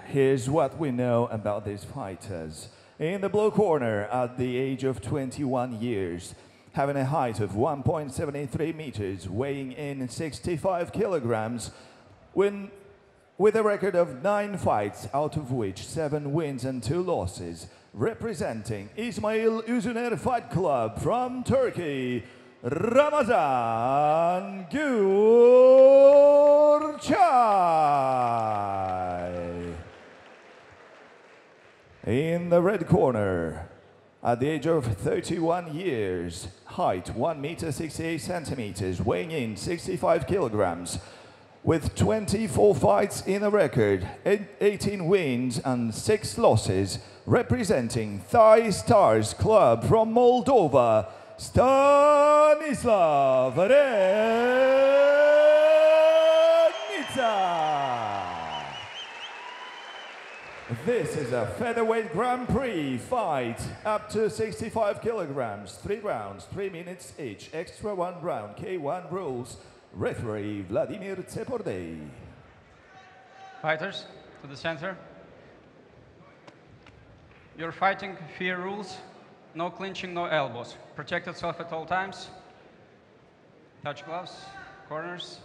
here's what we know about these fighters. In the blue corner, at the age of 21 years, having a height of 1.73 meters, weighing in 65 kilograms, with a record of 9 fights, out of which 7 wins and 2 losses, representing Ismail Uzuner Fight Club from Turkey, Ramazan Gurcay. In the red corner, at the age of 31 years, height 1 meter 68 centimeters, weighing in 65 kilograms, with 24 fights in a record, 18 wins and 6 losses, representing Thai Stars Club from Moldova, Stanislav Renita. This is a featherweight Grand Prix fight up to 65 kilograms, 3 rounds, 3 minutes each, extra 1 round, K1 rules. Referee Vladimir Tsepordey. Fighters, to the center. You're fighting FEA rules. No clinching, no elbows. Protect yourself at all times. Touch gloves, corners.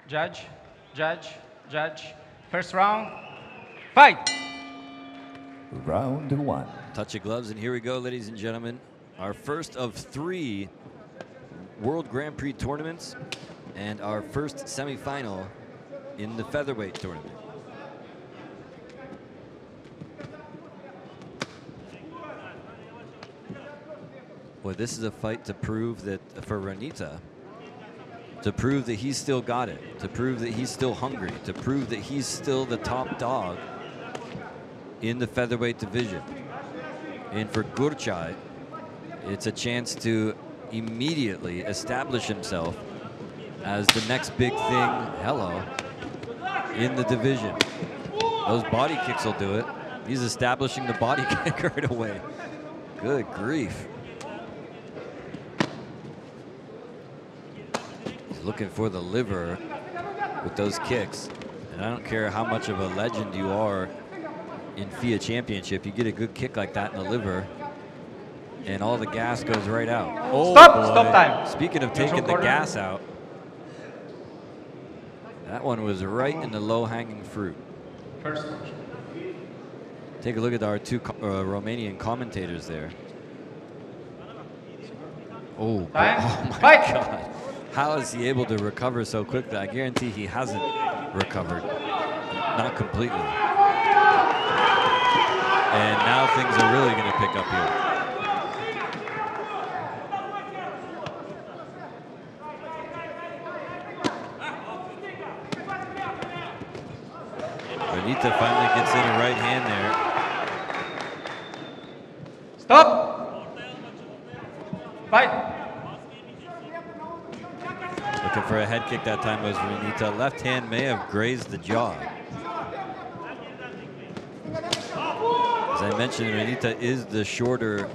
Judge, judge, judge. First round, fight! Round 1. Touch of gloves, and here we go, ladies and gentlemen. Our first of 3 World Grand Prix tournaments and our first semifinal in the featherweight tournament. Boy, this is a fight to prove that, for Renita, to prove that he's still got it, to prove that he's still hungry, to prove that he's still the top dog in the featherweight division. And for Gurcay, it's a chance to immediately establish himself as the next big thing, in the division. Those body kicks will do it. He's establishing the body kick right away. Good grief. He's looking for the liver with those kicks. And I don't care how much of a legend you are in FEA Championship, you get a good kick like that in the liver, and all the gas goes right out. Oh, stop time. Speaking of taking the gas out, that one was right in the low-hanging fruit. First. Take a look at our 2 Romanian commentators there. Oh, oh my God. How is he able to recover so quickly? I guarantee he hasn't recovered. Not completely. And now things are really going to pick up here. Renita finally gets in a right hand there. Stop! Fight! Looking for a head kick that time was Renita. Left hand may have grazed the jaw. As I mentioned, Renita is the shorter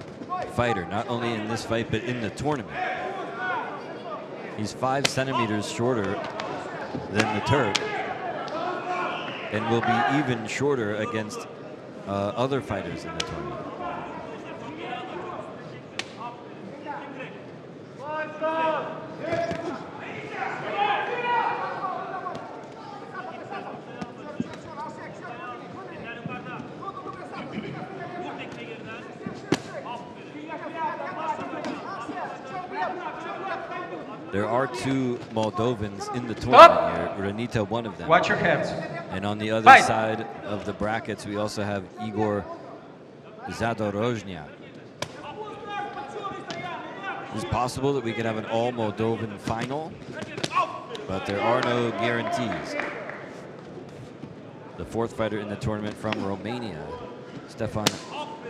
fighter, not only in this fight, but in the tournament. He's 5 centimeters shorter than the Turk, and will be even shorter against other fighters in the tournament. There are 2 Moldovans in the tournament here. Renita, one of them. Watch your heads. And on the other side of the brackets, we also have Igor Zadorozhniak. It's possible that we could have an all-Moldovan final, but there are no guarantees. The 4th fighter in the tournament from Romania, Stefan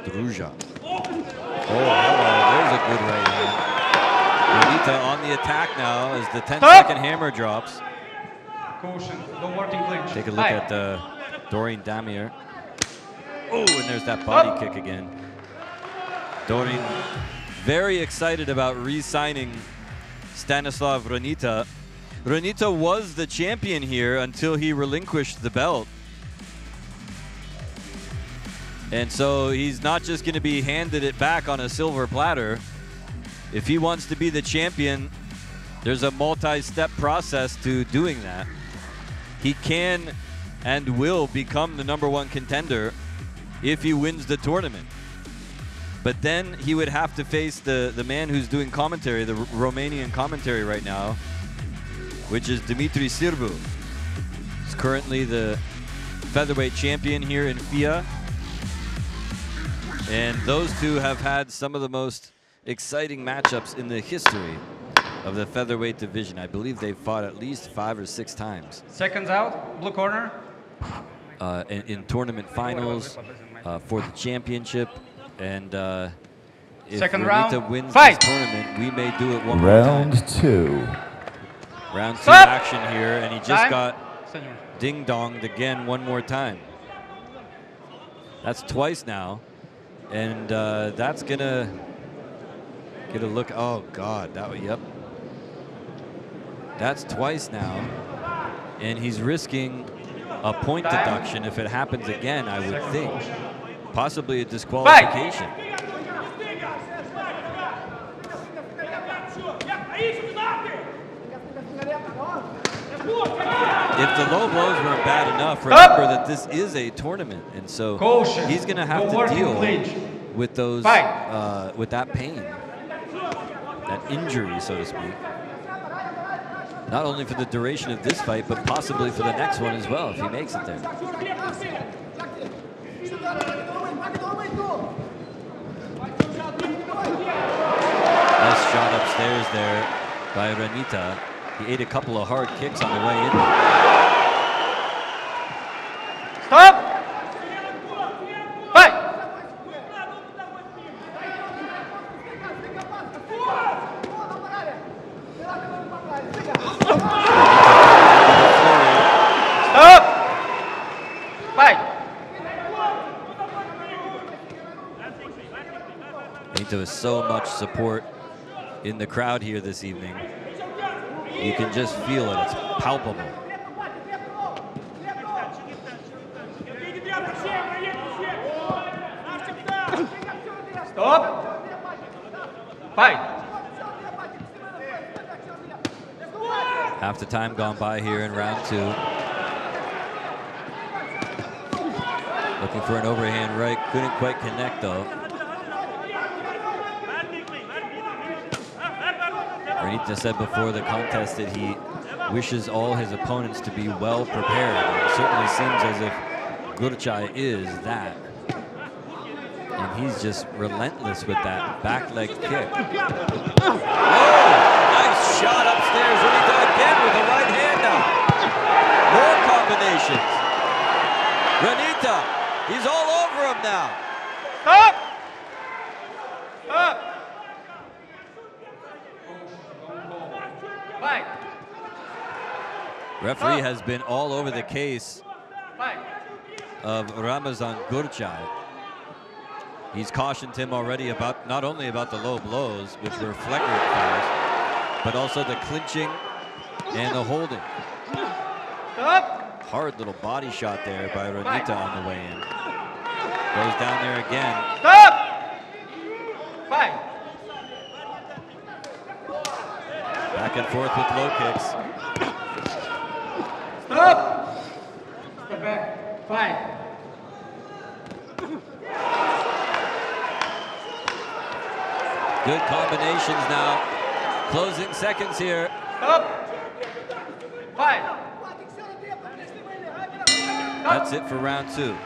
Druja. Oh, hello, there's a good right hand. Renita on the attack now as the 10-second hammer drops. Caution, no working clinch. Take a look at Doreen Damir. Oh, and there's that body kick again. Doreen very excited about re-signing Stanislav Renita. Renita was the champion here until he relinquished the belt. And so he's not just going to be handed it back on a silver platter. If he wants to be the champion, there's a multi-step process to doing that. He can and will become the #1 contender if he wins the tournament. But then he would have to face the man who's doing commentary, the Romanian commentary right now, which is Dimitri Sârbu. He's currently the featherweight champion here in FEA. And those two have had some of the most exciting matchups in the history of the featherweight division. I believe they've fought at least 5 or 6 times. Seconds out, blue corner. In tournament finals, for the championship. And if Second Renita round, wins fight! this tournament, we may do it one more time. Round 2. Round 2 Stop! action here, and he just Time. got Senor. ding-donged again one more time. That's twice now, and that's gonna get a look. Oh God, that was, yep. That's twice now, and he's risking a point deduction if it happens again, I would think. Possibly a disqualification. If the low blows weren't bad enough, remember that this is a tournament, and so he's going to have to deal with those, with that pain, that injury, so to speak. Not only for the duration of this fight, but possibly for the next one as well, if he makes it there. Nice shot upstairs there by Renita. He ate a couple of hard kicks on the way in. Stop! Fight! Stop! Fight! There was so much support in the crowd here this evening. You can just feel it. It's palpable. Stop! Fight! Half the time gone by here in round 2. Looking for an overhand right. Couldn't quite connect though. Renita said before the contest that he wishes all his opponents to be well prepared. It certainly seems as if Gurcay is that. And he's just relentless with that back leg kick. Oh, nice shot upstairs. Renita again with the right hand now. More combinations. Renita, he's all over him now. Stop! Stop! Fight! Referee has been all over the case of Ramazan Gurcay. He's cautioned him already about not only about the low blows, which were flagrant fouls, but also the clinching and the holding. Stop! Hard little body shot there by Renita on the way in. Goes down there again. Stop! Fight! Back and forth with low kicks. Stop! Step back. Fight! Good combinations now. Closing seconds here. Stop! Fight! That's it for round 2.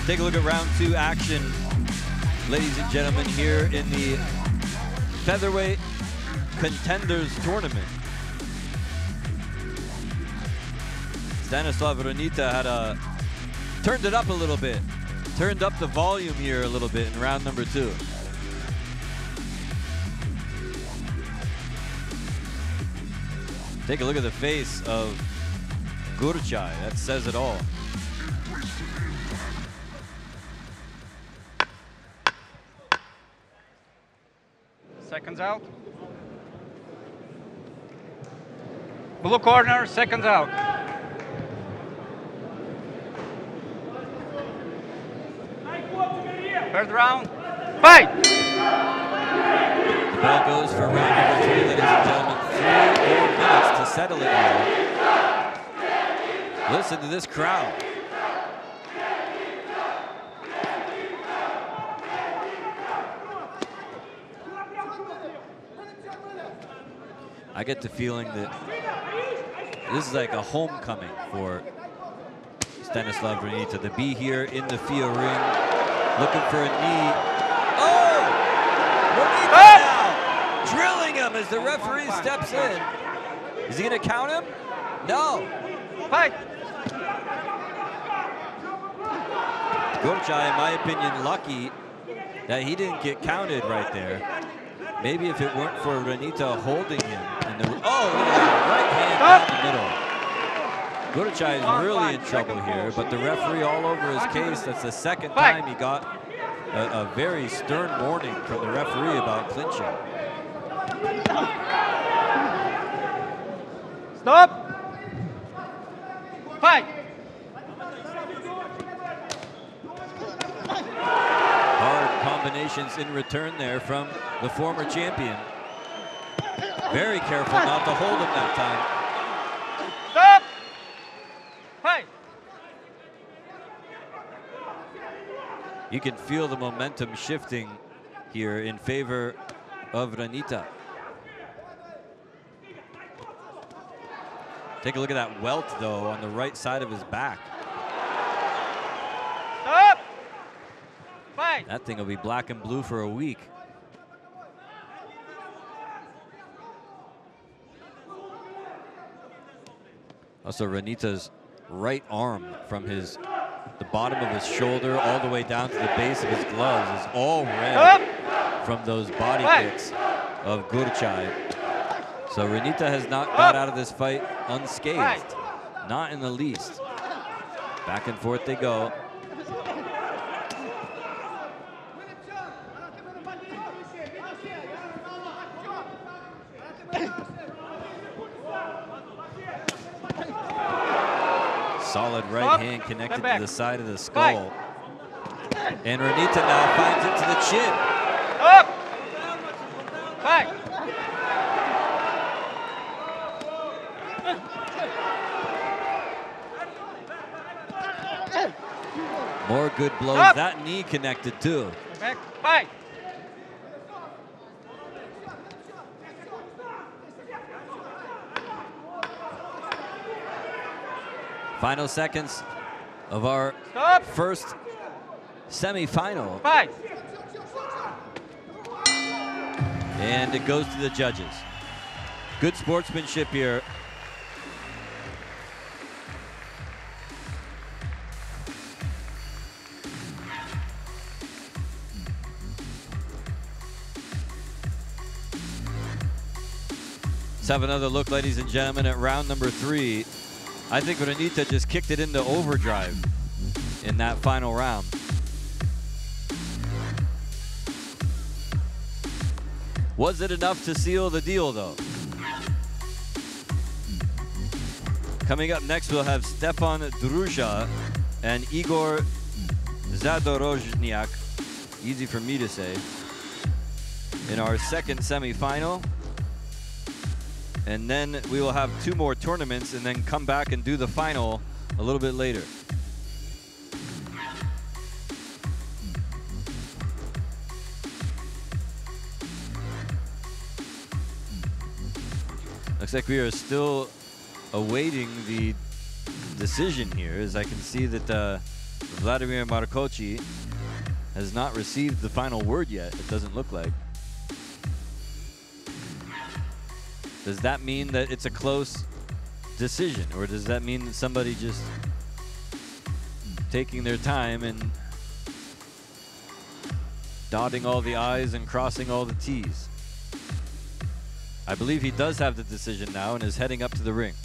Take a look at round 2 action, ladies and gentlemen, here in the Featherweight Contenders Tournament. Stanislav Renita had turned it up a little bit, turned up the volume here a little bit in round number 2. Take a look at the face of Gurcay. That says it all. seconds out. Blue corner, seconds out. Third round, fight! The bell goes for round number 3, ladies and gentlemen. 3 more minutes to settle it here. Listen to this crowd. I get the feeling that this is like a homecoming for Stanislav Renita to be here in the FEA ring, looking for a knee. Oh! Renita now drilling him as the referee steps in. Is he going to count him? No. Fight! Gurcay, in my opinion, lucky that he didn't get counted right there. Maybe if it weren't for Renita holding him in the right hand down the middle. Gurcay is really in trouble here, but the referee all over his case. That's the second time he got a very stern warning from the referee about clinching. Stop! Fight! Hard combinations in return there from the former champion. Very careful not to hold him that time. Stop! Fight! You can feel the momentum shifting here in favor of Renita. Take a look at that welt, though, on the right side of his back. Stop! Fight! That thing will be black and blue for a week. Also, Renita's right arm from the bottom of his shoulder all the way down to the base of his gloves is all red from those body kicks of Gurcay. So Renita has not got out of this fight unscathed. Not in the least. Back and forth they go. Solid right hand connected to the side of the skull. And Renita now finds it to the chin. Up! Fight! More good blows. That knee connected too. Back. Fight! Final seconds of our first semi-final. Fight! And it goes to the judges. Good sportsmanship here. Let's have another look, ladies and gentlemen, at round number 3. I think Renita just kicked it into overdrive in that final round. Was it enough to seal the deal, though? Coming up next, we'll have Stefan Druja and Igor Zadorozhniak, easy for me to say, in our second semifinal. And then we will have 2 more tournaments and then come back and do the final a little bit later. Looks like we are still awaiting the decision here, as I can see that Vladimir Markochi has not received the final word yet, it doesn't look like. Does that mean that it's a close decision, or does that mean that somebody just taking their time and dotting all the I's and crossing all the T's? I believe he does have the decision now and is heading up to the ring.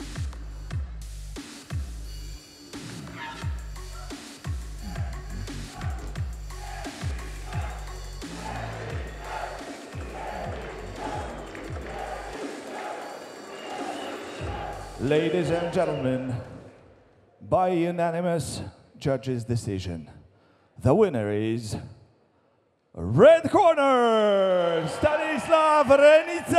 Ladies and gentlemen, by unanimous judges' decision, the winner is red corner, Stanislav Renita.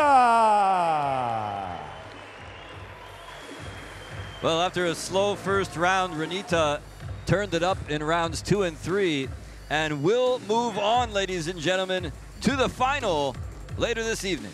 Well, after a slow first round, Renita turned it up in rounds 2 and 3, and will move on, ladies and gentlemen, to the final later this evening.